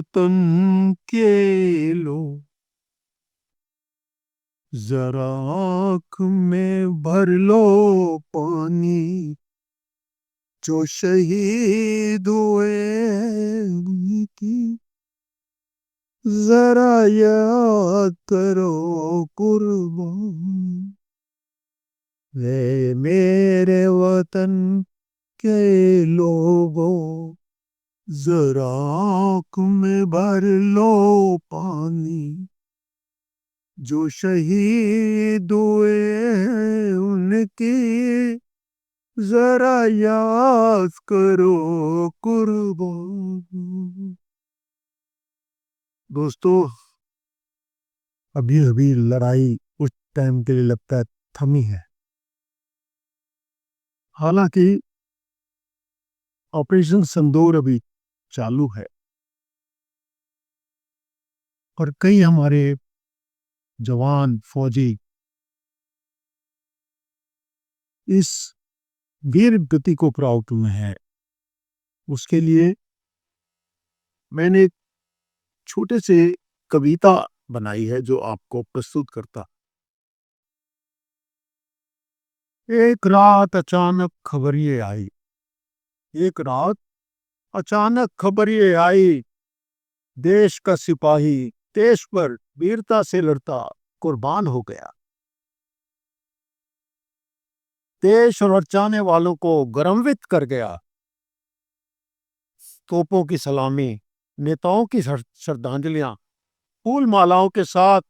वतन के लो, जरा आँख में भर लो पानी, जो शहीद हुए उनकी जरा याद करो कुर्बान। वे मेरे वतन के लोगों, जरा आँख में भर लो पानी, जो शहीद हुए उनकी जरा याद करो कुर्बान। दोस्तों, अभी अभी लड़ाई कुछ टाइम के लिए लगता है थमी है। हालांकि ऑपरेशन सिंदूर अभी चालू है और कई हमारे जवान फौजी इस वीर गति को प्राप्त हुए हैं। उसके लिए मैंने एक छोटे से कविता बनाई है जो आपको प्रस्तुत करता। एक रात अचानक खबर ये आई, एक रात अचानक खबर ये आई, देश का सिपाही देश पर वीरता से लड़ता कुर्बान हो गया। देश और बचाने वालों को गौरवान्वित कर गया। तोपों की सलामी, नेताओं की श्रद्धांजलियां, फूल मालाओं के साथ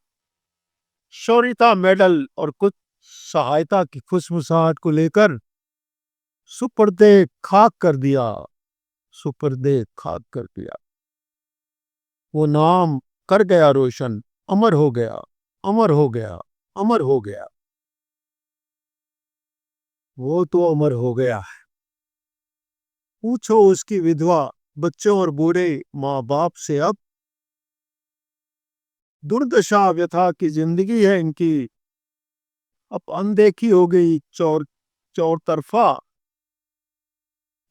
शौर्यता मेडल और कुछ सहायता की खुशमुसाहट को लेकर सुपर्दे खाक कर दिया, सुपर्दे खाक कर दिया। वो नाम कर गया रोशन, अमर हो गया, अमर हो गया, अमर हो गया। वो तो अमर हो गया है। पूछो उसकी विधवा बच्चों और बूढ़े माँ बाप से, अब दुर्दशा व्यथा की जिंदगी है इनकी, अब अनदेखी हो गई चौर तरफा।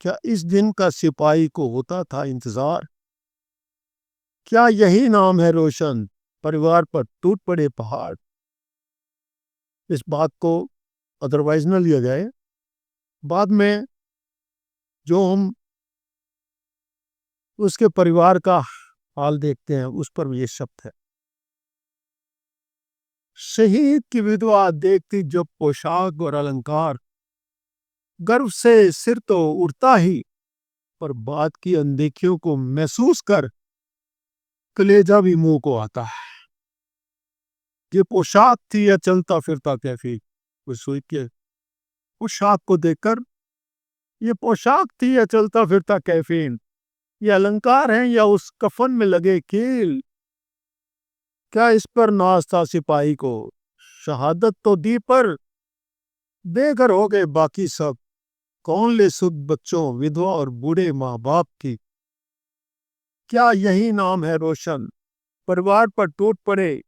क्या इस दिन का सिपाही को होता था इंतजार? क्या यही नाम है रोशन? परिवार पर टूट पड़े पहाड़। इस बात को अदरवाइज न लिया जाए, बाद में जो हम उसके परिवार का हाल देखते हैं उस पर ये शब्द है। शहीद की विधवा देखती जब पोशाक और अलंकार, गर्व से सिर तो उड़ता ही, पर बात की अनदेखियों को महसूस कर कलेजा भी मुंह को आता है। ये पोशाक थी या चलता फिरता कैफी? उस के पोशाक को देखकर, ये पोशाक थी या चलता फिरता कैफीन, ये अलंकार हैं या उस कफन में लगे कील? क्या इस पर नाज था सिपाही को? शहादत तो दी पर बेघर हो गए बाकी सब। कौन ले सुध बच्चों, विधवा और बूढ़े माँ बाप की? क्या यही नाम है रोशन? परिवार पर टूट पड़े,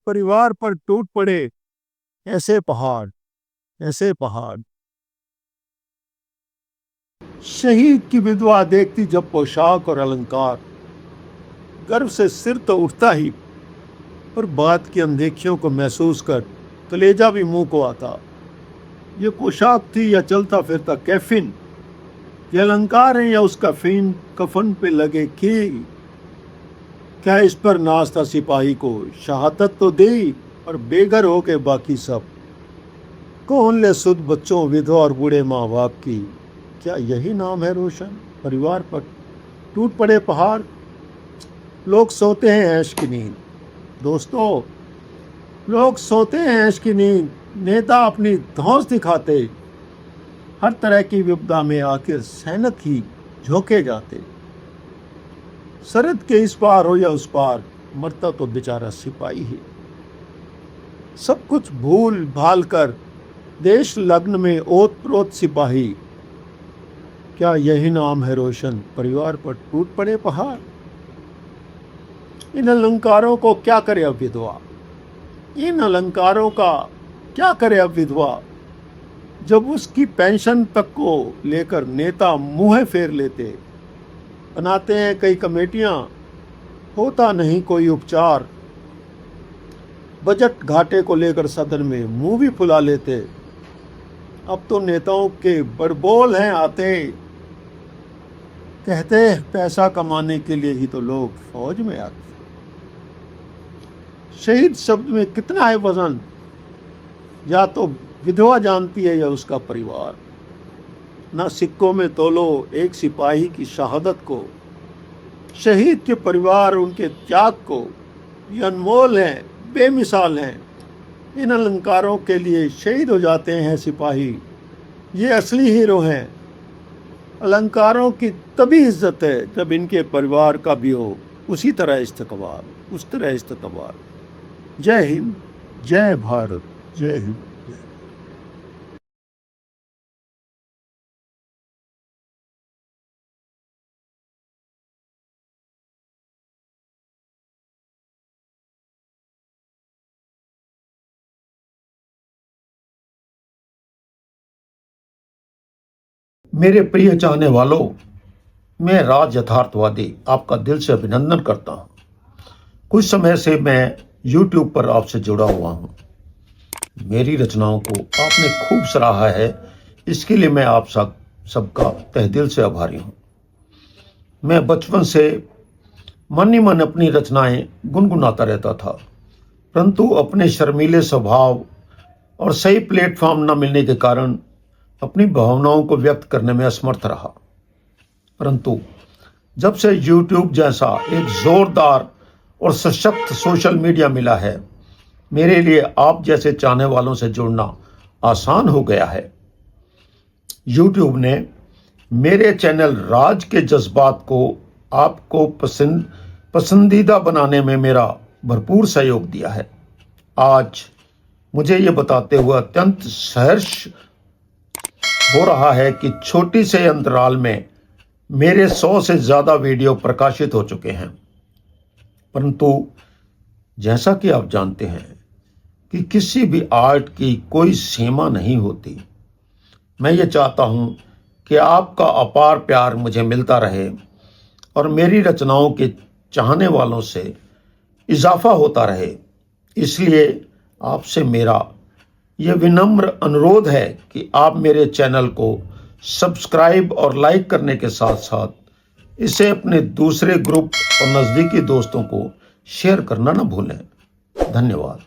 परिवार पर टूट पड़े ऐसे पहाड़, ऐसे पहाड़। शहीद की विधवा देखती जब पोशाक और अलंकार, गर्व से सिर तो उठता ही, पर बात की अनदेखियों को महसूस कर कलेजा भी मुंह को आता। ये पोशाक थी या चलता फिरता कैफिन, ये अलंकार है या उसका फीन कफन पे लगे कील? क्या इस पर नाज था सिपाही को? शहादत तो दी और बेघर हो के बाकी सब। कौन ले सुध बच्चों, विधवा और बूढ़े माँ बाप की? क्या यही नाम है रोशन? परिवार पर टूट पड़े पहाड़। लोग सोते हैं ऐश की नींद। दोस्तों, लोग सोते हैं ऐश की नींद, नेता अपनी धौंस दिखाते, हर तरह की विपदा में आखिर सैनिक ही झोंके जाते। सरहद के इस पार हो या उस पार, मरता तो बेचारा सिपाही ही। सब कुछ भूल भाल कर देश लग्न में ओत प्रोत सिपाही। क्या यही नाम है रोशन? परिवार पर टूट पड़े पहाड़। इन अलंकारों को क्या करे अब विधवा? इन अलंकारों का क्या करे अब विधवा, जब उसकी पेंशन तक को लेकर नेता मुंह फेर लेते। बनाते हैं कई कमेटियां, होता नहीं कोई उपचार। बजट घाटे को लेकर सदन में मुंह भी फुला लेते। अब तो नेताओं के बड़बोल हैं आते, कहते पैसा कमाने के लिए ही तो लोग फौज में आते। शहीद शब्द में कितना है वजन, या तो विधवा जानती है या उसका परिवार। ना सिक्कों में तोलो एक सिपाही की शहादत को, शहीद के परिवार उनके त्याग को। ये अनमोल हैं, बेमिसाल हैं। इन अलंकारों के लिए शहीद हो जाते हैं सिपाही, ये असली हीरो हैं। अलंकारों की तभी इज्जत है जब इनके परिवार का भी हो उसी तरह इस्तकबाल, उस तरह इस्तकबाल। जय हिंद, जय भारत, जय हिंद। मेरे प्रिय चाहने वालों, मैं राज यथार्थवादी आपका दिल से अभिनंदन करता हूं। कुछ समय से मैं YouTube पर आपसे जुड़ा हुआ हूं। मेरी रचनाओं को आपने खूब सराहा है, इसके लिए मैं आप सबका तहे दिल से आभारी हूं। मैं बचपन से मन ही मन अपनी रचनाएं गुनगुनाता रहता था, परंतु अपने शर्मीले स्वभाव और सही प्लेटफॉर्म न मिलने के कारण अपनी भावनाओं को व्यक्त करने में असमर्थ रहा। परंतु जब से YouTube जैसा एक जोरदार और सशक्त सोशल मीडिया मिला है, मेरे लिए आप जैसे चाहने वालों से जुड़ना आसान हो गया है। YouTube ने मेरे चैनल राज के जज्बात को आपको पसंदीदा बनाने में मेरा भरपूर सहयोग दिया है। आज मुझे ये बताते हुए अत्यंत सहर्ष हो रहा है कि छोटी से अंतराल में मेरे 100 से ज़्यादा वीडियो प्रकाशित हो चुके हैं। परंतु जैसा कि आप जानते हैं कि किसी भी आर्ट की कोई सीमा नहीं होती। मैं ये चाहता हूं कि आपका अपार प्यार मुझे मिलता रहे और मेरी रचनाओं के चाहने वालों से इजाफा होता रहे। इसलिए आपसे मेरा यह विनम्र अनुरोध है कि आप मेरे चैनल को सब्सक्राइब और लाइक करने के साथ साथ इसे अपने दूसरे ग्रुप और नज़दीकी दोस्तों को शेयर करना न भूलें। धन्यवाद।